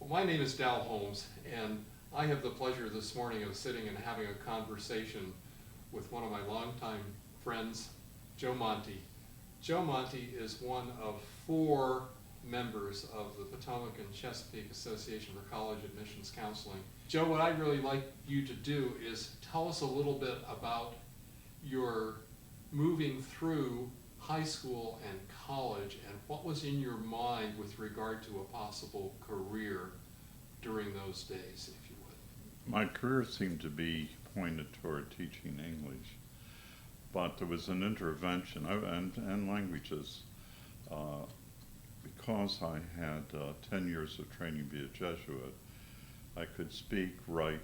My name is Dal Holmes, and I have the pleasure this morning of sitting and having a conversation with one of my longtime friends, Joe Monte. Joe Monte is one of 4 members of the Potomac and Chesapeake Association for College Admissions Counseling. Joe, what I'd really like you to do is tell us a little bit about your moving through high school and college, and what was in your mind with regard to a possible career during those days, if you would. My career seemed to be pointed toward teaching English, but there was an intervention and languages. Because I had 10 years of training to be a Jesuit, I could speak, write,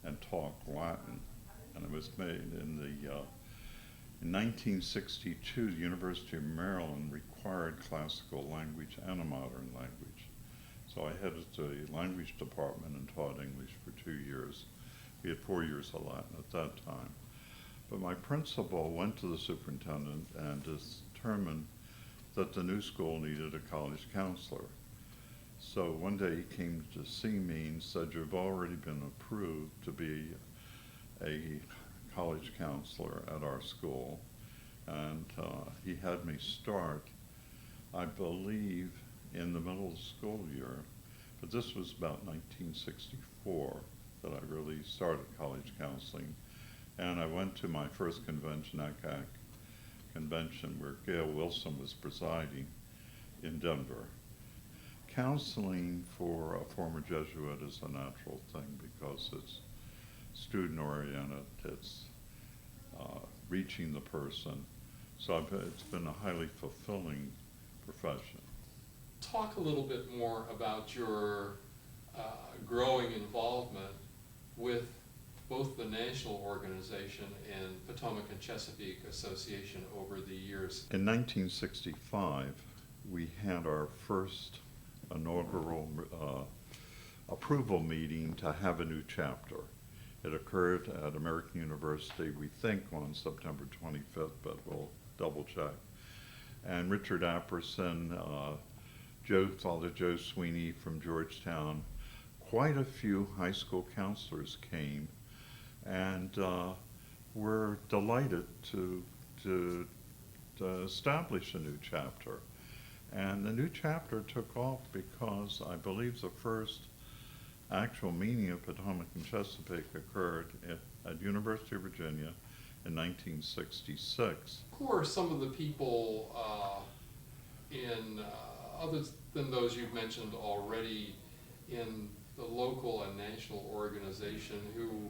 and talk Latin, and it was made in 1962, the University of Maryland required classical language and a modern language. So I headed the language department and taught English for 2 years. We had 4 years of Latin at that time. But my principal went to the superintendent and determined that the new school needed a college counselor. So one day he came to see me and said, "You've already been approved to be a college counselor at our school," and he had me start, I believe, in the middle of the school year, but this was about 1964 that I really started college counseling, and I went to my first convention, pcacac convention, where Gail Wilson was presiding in Denver. Counseling for a former Jesuit is a natural thing because it's student-oriented, it's reaching the person. So it's been a highly fulfilling profession. Talk a little bit more about your growing involvement with both the national organization and Potomac and Chesapeake Association over the years. In 1965, we had our first inaugural approval meeting to have a new chapter. It occurred at American University, we think on September 25th, but we'll double check. And Richard Apperson, Father Joe Sweeney from Georgetown, quite a few high school counselors came, and we're delighted to establish a new chapter. And the new chapter took off because I believe the first actual meeting of Potomac and Chesapeake occurred at University of Virginia in 1966. Who are some of the people other than those you've mentioned already, in the local and national organization who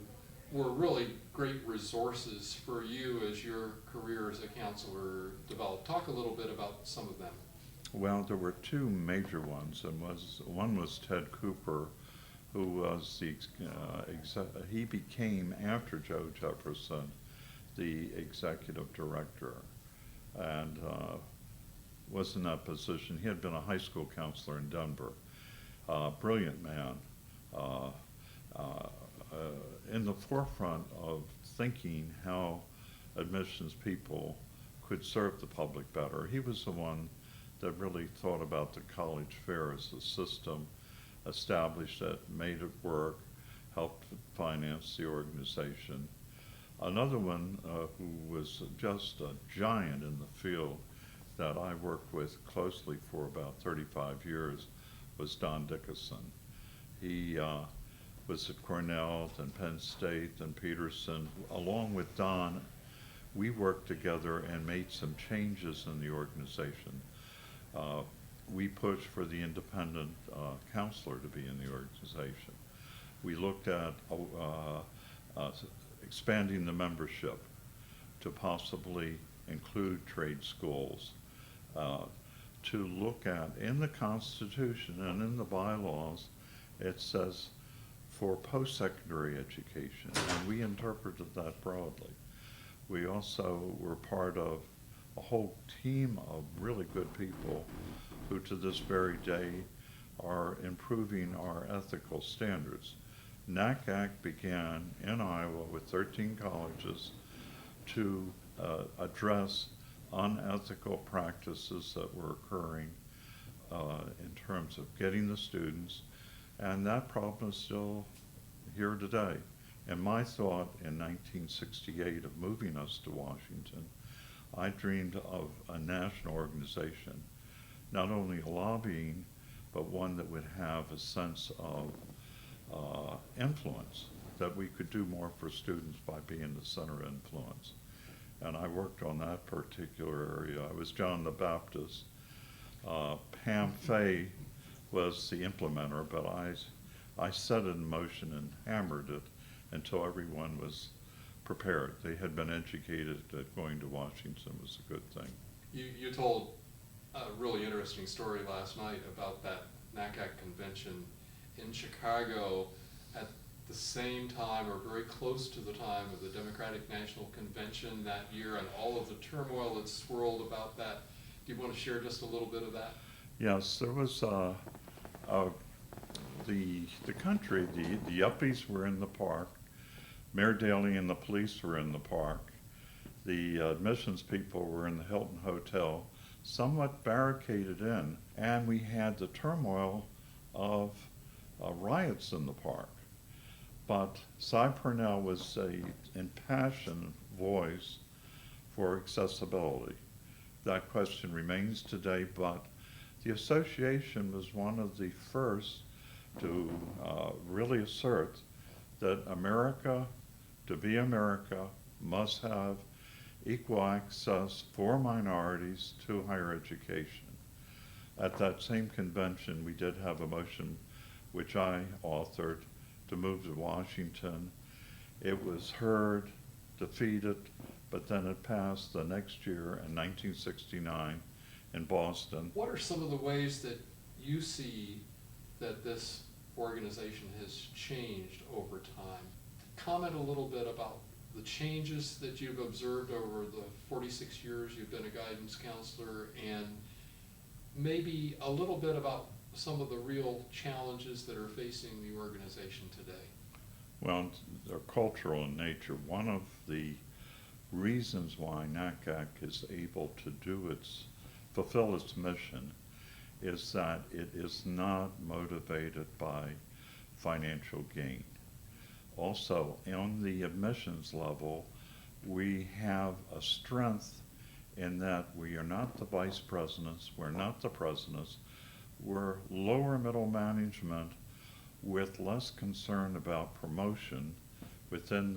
were really great resources for you as your career as a counselor developed? Talk a little bit about some of them. Well, there were 2 major ones, and one was Ted Cooper, who was he became, after Joe Jefferson, the executive director, and was in that position. He had been a high school counselor in Denver. Brilliant man, in the forefront of thinking how admissions people could serve the public better. He was the one that really thought about the college fair as a system, established it, made it work, helped finance the organization. Another one who was just a giant in the field that I worked with closely for about 35 years was Don Dickerson. He was at Cornell and Penn State and Peterson. Along with Don, we worked together and made some changes in the organization. We pushed for the independent counselor to be in the organization. We looked at expanding the membership to possibly include trade schools, to look at, in the Constitution and in the bylaws, it says for post-secondary education, and we interpreted that broadly. We also were part of a whole team of really good people who to this very day are improving our ethical standards. NACAC began in Iowa with 13 colleges to address unethical practices that were occurring in terms of getting the students And that problem is still here today. And my thought in 1968 of moving us to Washington, I dreamed of a national organization, not only lobbying, but one that would have a sense of influence, that we could do more for students by being the center of influence. And I worked on that particular area. I was John the Baptist. Pam Fay was the implementer, but I set it in motion and hammered it until everyone was prepared. They had been educated that going to Washington was a good thing. You told a really interesting story last night about that NACAC convention in Chicago at the same time or very close to the time of the Democratic National Convention that year and all of the turmoil that swirled about that. Do you want to share just a little bit of that? Yes, there was the country, the yuppies were in the park, Mayor Daley and the police were in the park, the admissions people were in the Hilton Hotel, somewhat barricaded in, and we had the turmoil of riots in the park. But Cy Purnell was an impassioned voice for accessibility. That question remains today, but the association was one of the first to really assert that America, to be America, must have equal access for minorities to higher education. At that same convention, we did have a motion which I authored to move to Washington. It was heard, defeated, but then it passed the next year in 1969 in Boston. What are some of the ways that you see that this organization has changed over time? Comment a little bit about the changes that you've observed over the 46 years you've been a guidance counselor, and maybe a little bit about some of the real challenges that are facing the organization today. Well, they're cultural in nature. One of the reasons why NACAC is able to fulfill its mission is that it is not motivated by financial gain. Also, on the admissions level, we have a strength in that we are not the vice presidents, we're not the presidents, we're lower middle management with less concern about promotion within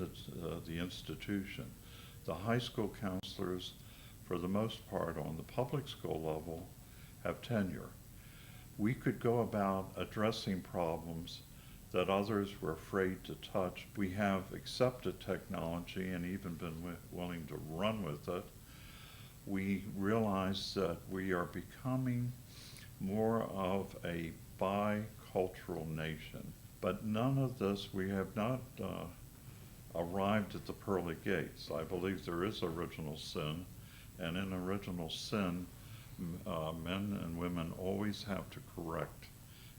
the institution. The high school counselors, for the most part on the public school level, have tenure. We could go about addressing problems that others were afraid to touch. We have accepted technology and even been willing to run with it. We realize that we are becoming more of a bicultural nation. But none of this, we have not arrived at the pearly gates. I believe there is original sin, and in original sin, men and women always have to correct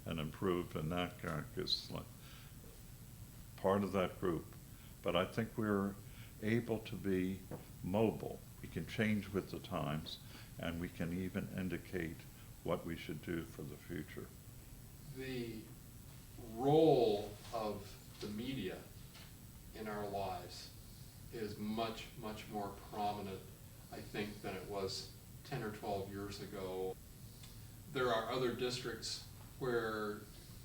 and improve, and that is part of that group. But I think we're able to be mobile. We can change with the times, and we can even indicate what we should do for the future. The role of the media in our lives is much, much more prominent, I think, than it was 10 or 12 years ago. There are other districts where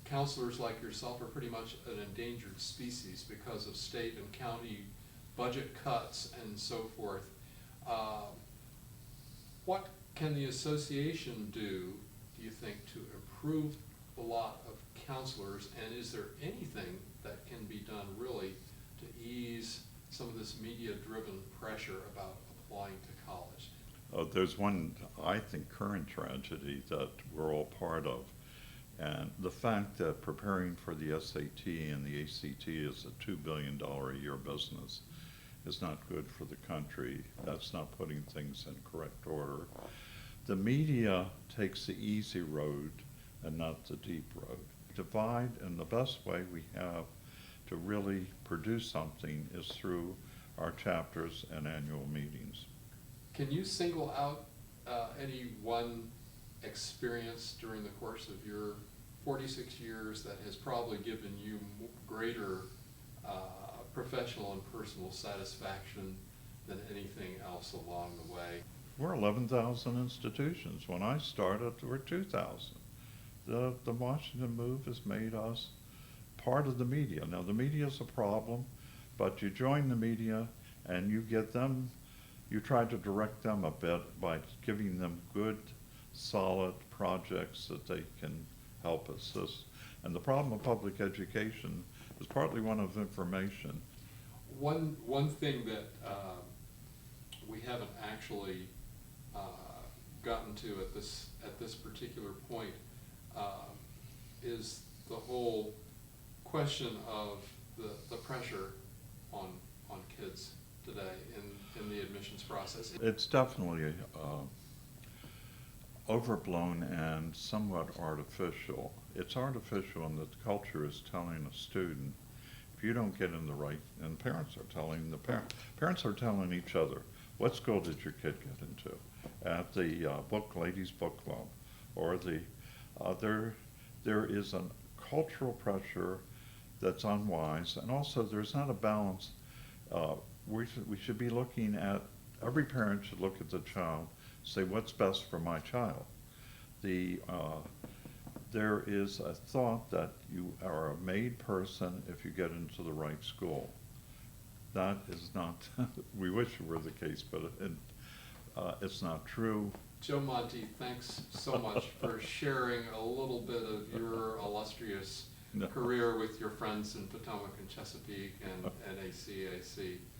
counselors like yourself are pretty much an endangered species because of state and county budget cuts and so forth. What can the association do you think, to improve the lot of counselors, and is there anything that can be done really to ease some of this media-driven pressure about applying to college? There's one, I think, current tragedy that we're all part of, and the fact that preparing for the SAT and the ACT is a $2 billion a year business is not good for the country. That's not putting things in correct order. The media takes the easy road and not the deep road. Divide, and the best way we have to really produce something is through our chapters and annual meetings. Can you single out any one experience during the course of your 46 years that has probably given you greater professional and personal satisfaction than anything else along the way? We're 11,000 institutions. When I started, there were 2,000. The Washington move has made us part of the media. Now, the media is a problem, but you join the media and you get them, you try to direct them a bit by giving them good, solid projects that they can help assist. And the problem of public education is partly one of information. One thing that we haven't actually gotten to at this particular point is the whole question of the pressure on kids today in the admissions process. It's definitely overblown and somewhat artificial. It's artificial in that the culture is telling a student, if you don't get in the right, and parents are telling parents are telling each other, what school did your kid get into? At the ladies' book club, or there is a cultural pressure that's unwise, and also there's not a balance. We should be looking at, every parent should look at the child, say what's best for my child. There is a thought that you are a made person if you get into the right school. That is not, we wish it were the case, but it's not true. Joe Monte, thanks so much for sharing a little bit of your illustrious career with your friends in Potomac and Chesapeake and NACAC.